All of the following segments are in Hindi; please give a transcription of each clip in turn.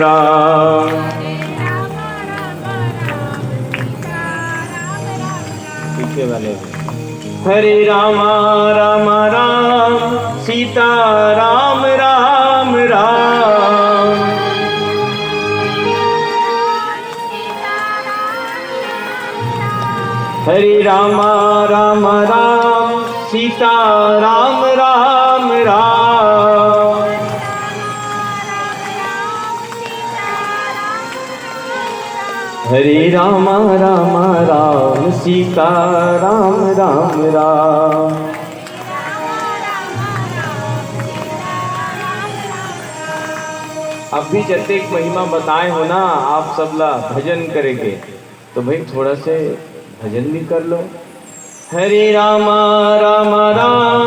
राम पीछे वाले हरे रामा राम राम सीता राम राम राम हरे रामा राम राम सीता राम राम राम हरे रामा राम राम सीता राम राम राम। अब भी जब तक महिमा बताए हो ना आप सब ला भजन करेंगे तो भाई थोड़ा से भजन भी कर लो। हरे रामा राम राम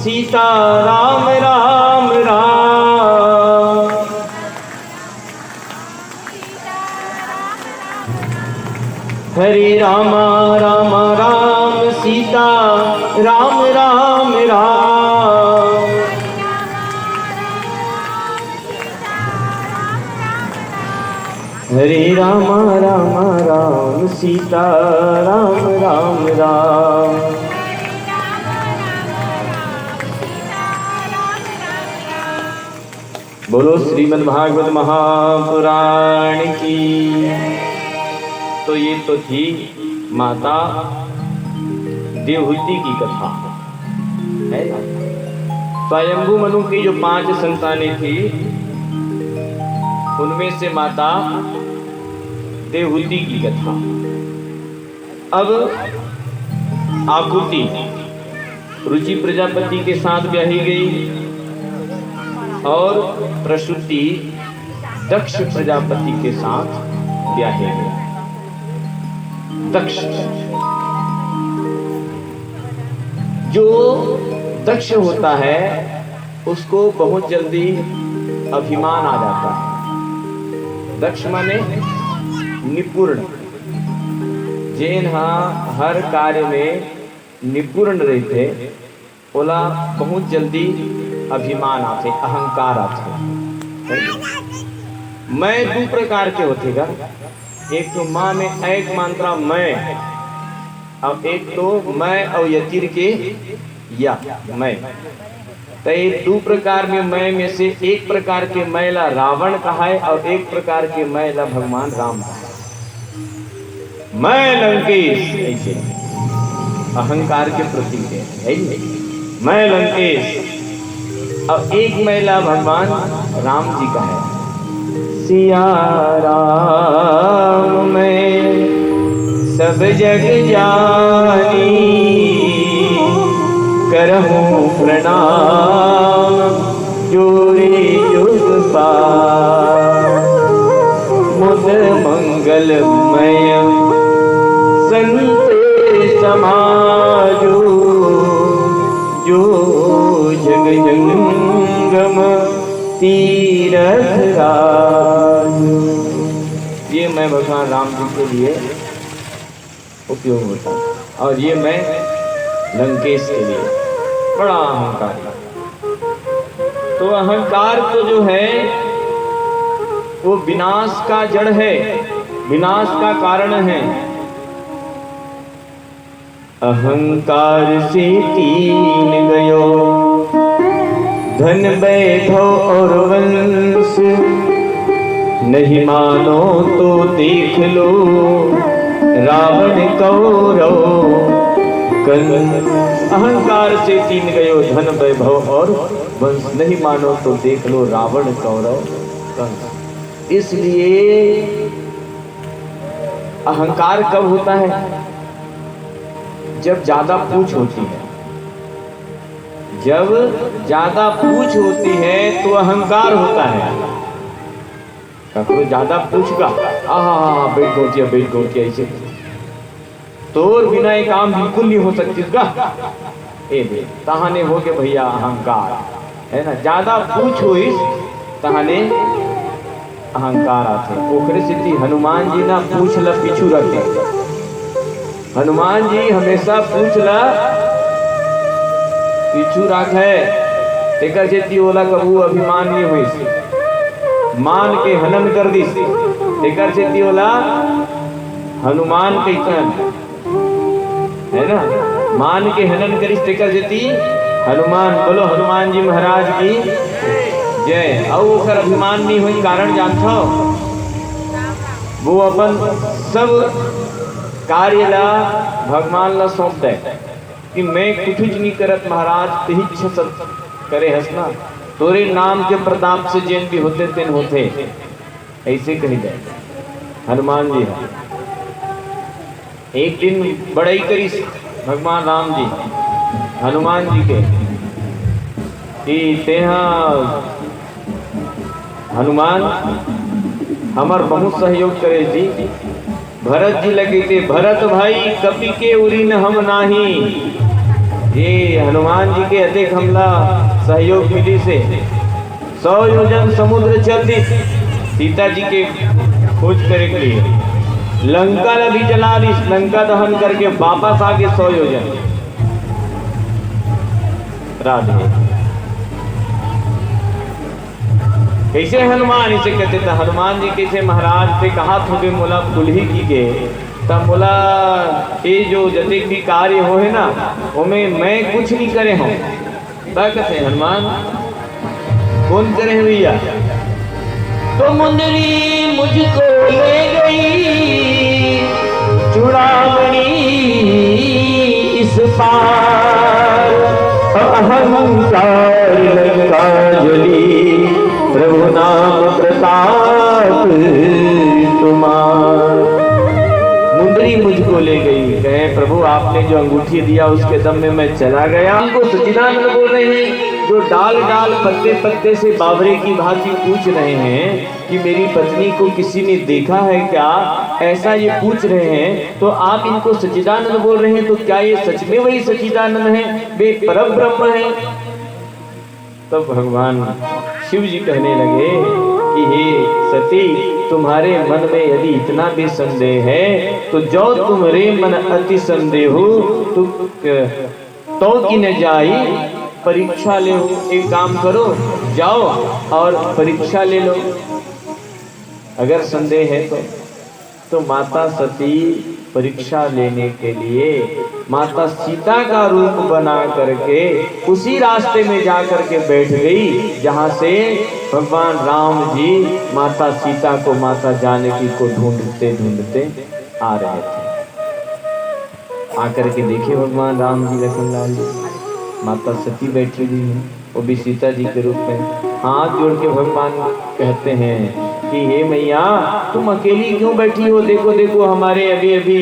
सीता राम राम राम हरे रामा राम राम सीता राम राम राम हरे रामा राम राम सीता राम राम राम। बोलो श्रीमद् भागवत महापुराण की। तो ये तो थी माता देवहूति की कथा है ना। स्वयंभू मनु की जो 5 संतानें थी उनमें से माता देवहूति की कथा। अब आकुति रुचि प्रजापति के साथ ब्याही गई और प्रसूति दक्ष प्रजापति के साथ ब्याहे गए। दक्ष जो दक्ष होता है उसको बहुत जल्दी अभिमान आ जाता है। दक्ष माने निपुण, जिन हर कार्य में निपुण रहते ओला बहुत जल्दी अभिमान आते, अहंकार आते। मैं 2 प्रकार के होतेगा, एक तो माँ में एक मात्रा मैं और एक तो मैं और यतिर के या मैं। तो ये 2 प्रकार में मैं में से एक प्रकार के मैला रावण कहा है और एक प्रकार के मैला भगवान राम कहा है। मैं लंकेश ऐसे अहंकार के प्रतीक है मैं लंकेश और एक मैला भगवान राम जी का है। सिया राम मैं सब जग जानी करहूं प्रणाम जोरे युग पार मुद मंगलमय संत समाजो जो जग जंगम तीरथ राजो। ये मैं भगवान राम जी के लिए उपयोग होता है और ये मैं लंकेश के लिए। बड़ा अहंकार। तो अहंकार तो जो है वो विनाश का जड़ है, विनाश का कारण है। अहंकार से 3 गयो धन वैभव और वंश नहीं मानो तो देख लो रावण कौरव कंस। अहंकार से 3 गयो धन वैभव और वंश नहीं मानो तो देख लो रावण कौरव कंस। इसलिए अहंकार कब होता है? जब ज्यादा पूछ होती है। जब ज्यादा पूछ होती है तो अहंकार होता है। ज्यादा पूछ का बैठ गोटिया ऐसे तो बिना एक काम बिल्कुल नहीं हो सकती इसका। तहाने हो के भैया अहंकार है ना। ज्यादा पूछ हो इस तहाने अहंकार आते। ओकरे सिद्धि हनुमान जी ना पूछ ल पीछू रखे। हनुमान जी हमेशा पूछ ल पीछू रखे तेकर जेती ओला कबू अभिमान नहीं हुई। मान के हनन कर दी तेकर से होला हनुमान कैसन है ना, मान के हनन करिस तेकर जेती हनुमान। बोलो हनुमान जी महाराज की जय। और ओकर अभिमान नहीं हुई कारण जानथो, वो अपन सब कार्य ला भगवान ला सौंप दे कि मैं कुछ नहीं करत महाराज, तेही सब करे हंसना, तोरे नाम के प्रताप से जैन भी होते तेन होते, ऐसे कही जाए हनुमान जी। एक दिन बड़ाई करी भगवान राम जी हनुमान जी के कि तेहा हनुमान हमार बहुत सहयोग करे जी। भरत जी लगे थे, भरत भाई कपि के उरी न हम नाही। ये हनुमान जी के अधिक हमला सहयोग मिली से 100 योजन समुद्र चल दी सीता जी के खोज करे के लिए, लंका भी जला दी, लंका दहन करके वापस आके 100 योजन। राधे कैसे हनुमान इसे कहते थे, हनुमान जी कैसे महाराज से कहा थोड़े मोला कुल्ही की के तब बोला ये जो जतिक भी कार्य हो है ना उनमें मैं कुछ नहीं करे हूँ। कहते हनुमान कौन करे हैं भैया, तो मुंदरी मुझको ले गई चूड़ामणि इस पार, अहंकार लंका जली प्रभु नाम प्रताप तुम्हार। मुंदरी मुझको ले गई, कहे प्रभु आपने जो अंगूठी दिया उसके दम में मैं चला गया। उनको सच्चिदानंद बोल रहे हैं, जो डाल डाल पत्ते पत्ते से बावरे की भांति पूछ रहे हैं कि मेरी पत्नी को किसी ने देखा है क्या, ऐसा ये पूछ रहे हैं। तो आप इनको सच्चिदानंद बोल रहे हैं, तो क्या ये सच में वही सच्चिदानंद है, वे परम ब्रह्म है? तो भगवान शिव जी कहने लगे कि हे सती, तुम्हारे मन में यदि इतना भी संदेह है तो जो तुम्हारे मन अति संदेह हो तो कि न जाई परीक्षा ले। एक काम करो, जाओ और परीक्षा ले लो अगर संदेह है तो माता सती परीक्षा लेने के लिए माता सीता का रूप बना करके उसी रास्ते में जा करके बैठ गई जहां से भगवान राम जी माता सीता को, माता जानकी को ढूंढते ढूंढते आ रहे थे। आकर के देखे भगवान राम जी लखनलाल जी, माता सती बैठी हुई है, वो भी सीता जी के रूप में। हाथ जोड़ के भगवान कहते हैं कि हे मैया तुम अकेली क्यों बैठी हो, देखो देखो हमारे अभी अभी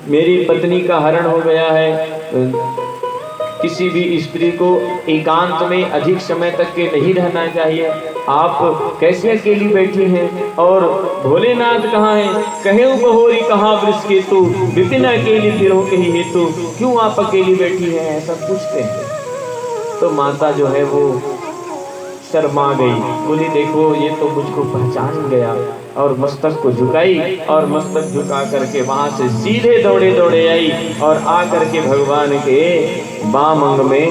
मेरी पत्नी का हरण हो गया है। किसी भी स्त्री को एकांत में अधिक समय तक के नहीं रहना चाहिए, आप कैसे अकेली बैठी हैं? और भोलेनाथ कहाँ हैं? कहे बहोरी कहाँ वृष के तू, विपिन अकेली फिरो कही हेतु, क्यों आप अकेली बैठी हैं? ऐसा पूछते हैं। तो माता जो है वो शर्मा गई, बोली देखो ये तो मुझको पहचान गया, और मस्तक को झुकाई और मस्तक झुका करके वहां से सीधे दौड़े दौड़े आई और आ करके भगवान के बाम अंग में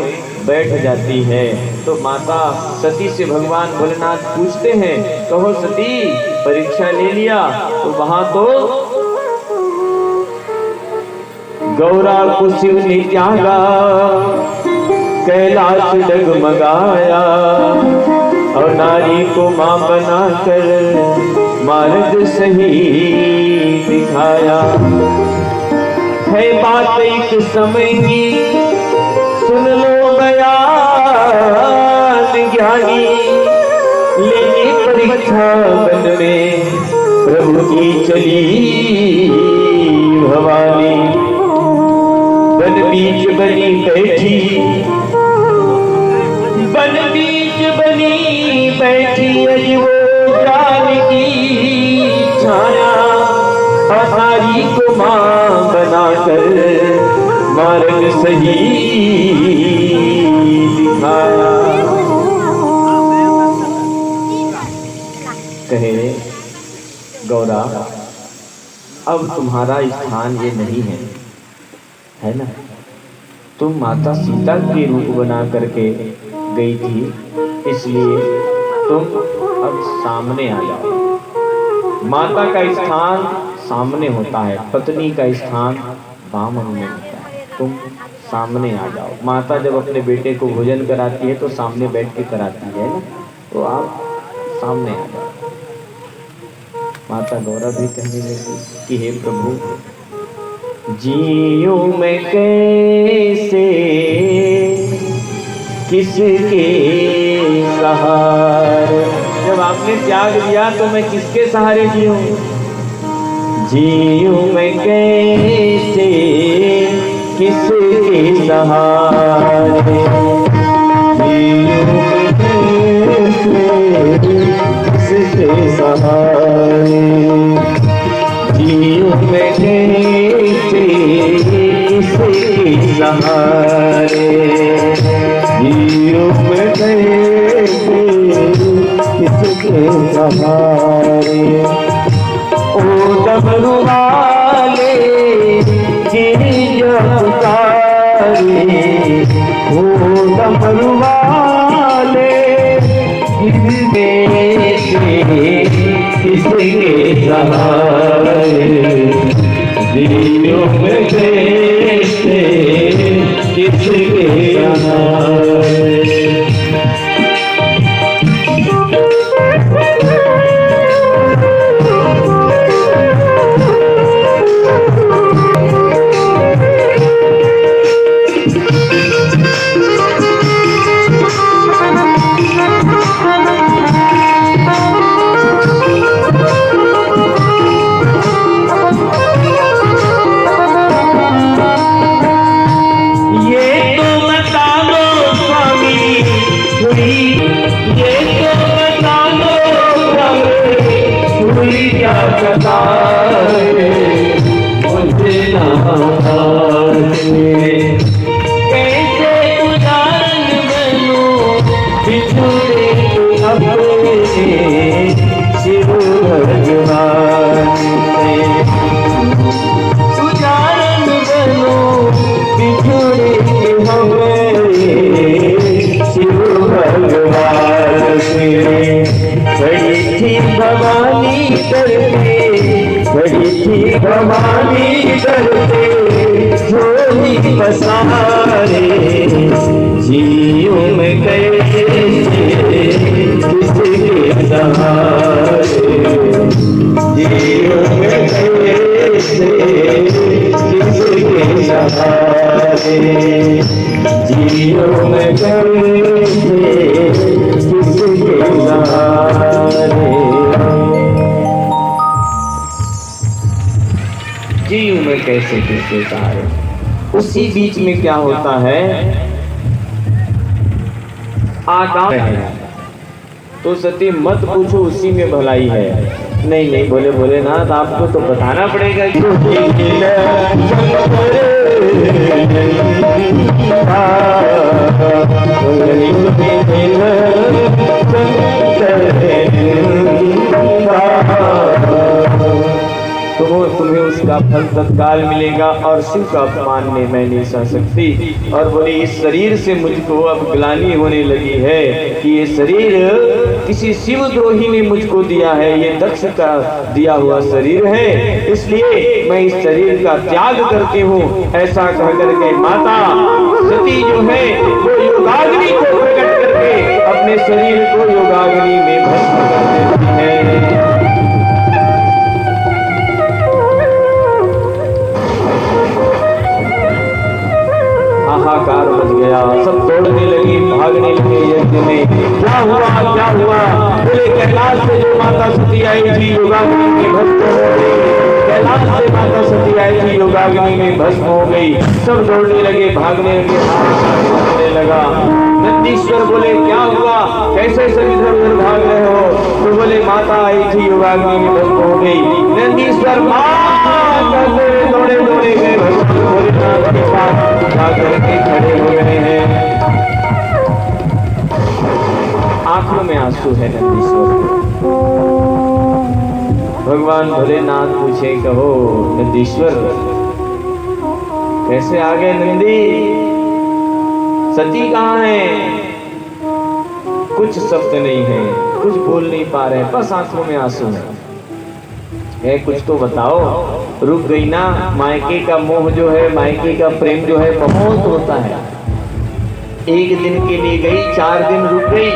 बैठ जाती है। तो माता सती से भगवान भोलेनाथ पूछते हैं, कहो सती परीक्षा ले लिया? तो वहां तो गौरा को शिव ने त्यागा, कैलाश डगमगाया और नारी को मां बनाकर मार्ग सही दिखाया। है बात एक समय की सुन लो बयान ज्ञानी, लेनी परीक्षा बन में प्रभु की चली भवानी। बन बीच बनी बैठी, बन बीच बनी बैठी अजी वो जानकी छाया, अनारी को मां बनाकर मार्ग सही दिखाया। कहे गौरा अब तुम्हारा स्थान ये नहीं है, है ना? तुम माता सीता के रूप बना करके गई थी, इसलिए तुम अब सामने आ जाओ। माता का स्थान सामने होता है, पत्नी का स्थान बामन में होता है। तुम सामने आ जाओ। माता जब अपने बेटे को भोजन कराती है तो सामने बैठ के कराती है ना, तो आप सामने आ जाओ। माता गौरा भी कहने लगी कि हे प्रभु, जीऊं मैं कैसे, किसके सहारे। जब आपने त्याग दिया तो मैं किसके सहारे जीऊं? जीऊं मैं कैसे, किसके सहारे। जीऊं मैं कैसे, किसके सहारे। जीऊं मैं कैसे, किसके सहारे। जीऊं मैं कैसे, किसके सहारे। ओ डमरू वाले गिरिया पुकारे, ओ डमरू वाले गिरने से किसके सहारे। दिलों में कैसे, किसके सहारे। भवानी करते झोली पसारे। जीऊं मैं कैसे, किसके सहारे। जीऊं मैं कैसे, किसके सहारे। जीऊं मैं कैसे, किसके सहारे। जीऊं मैं कैसे, किसके सहारे। उसी बीच में क्या होता है, आकाश है तो सती मत पूछो, उसी में भलाई है। नहीं नहीं बोले भोलेनाथ, आपको तो बताना पड़ेगा कि तुम्हें उसका फल तत्काल मिलेगा और शिव का अपमान में मैं नहीं सह सकती। और बोली, इस शरीर से मुझको अब ग्लानि होने लगी है कि ये शरीर किसी शिवद्रोही ने मुझको दिया है, ये दक्ष का दिया हुआ शरीर है, इसलिए मैं इस शरीर का त्याग करती हूँ। ऐसा कह करके माता सती जो है वो योगाग्नि को प्रकट करके अपने शरीर को योगाग्नि में भस्म कर देती है। हाहाकार मच गया, सब दौड़ने लगी, भागने लगे यज्ञ में। क्या हुआ, क्या हुआ? बोले कैलाश से जो माता सती आई थी योगाग्नि में भस्म हो गई। कैलाश से माता सती आई थी योगाग्नि में भस्म हो गई। सब दौड़ने लगे, भागने लगे, हाहाकार लगा। नंदीश्वर बोले क्या हुआ, कैसे सब इधर उधर भाग रहे हो? तो बोले माता आई थी योगाग्नि में भस्म हो गई। नंदीश्वर दौड़े दौड़े गए, भगवान भोलेनाथ के पास जाकर के खड़े हो गए हैं। आंखों में आंसू है नंदीश्वर। भगवान भोलेनाथ पूछे, कहो नंदीश्वर कैसे आ गए नंदी? सती कहाँ है? कुछ शब्द नहीं है। कुछ बोल नहीं पा रहे, बस आंखों में आंसू है, कुछ तो बताओ। रुक गई ना, मायके का मोह जो है, मायके का प्रेम जो है बहुत होता है। एक दिन के लिए गई, 4 दिन रुक गई।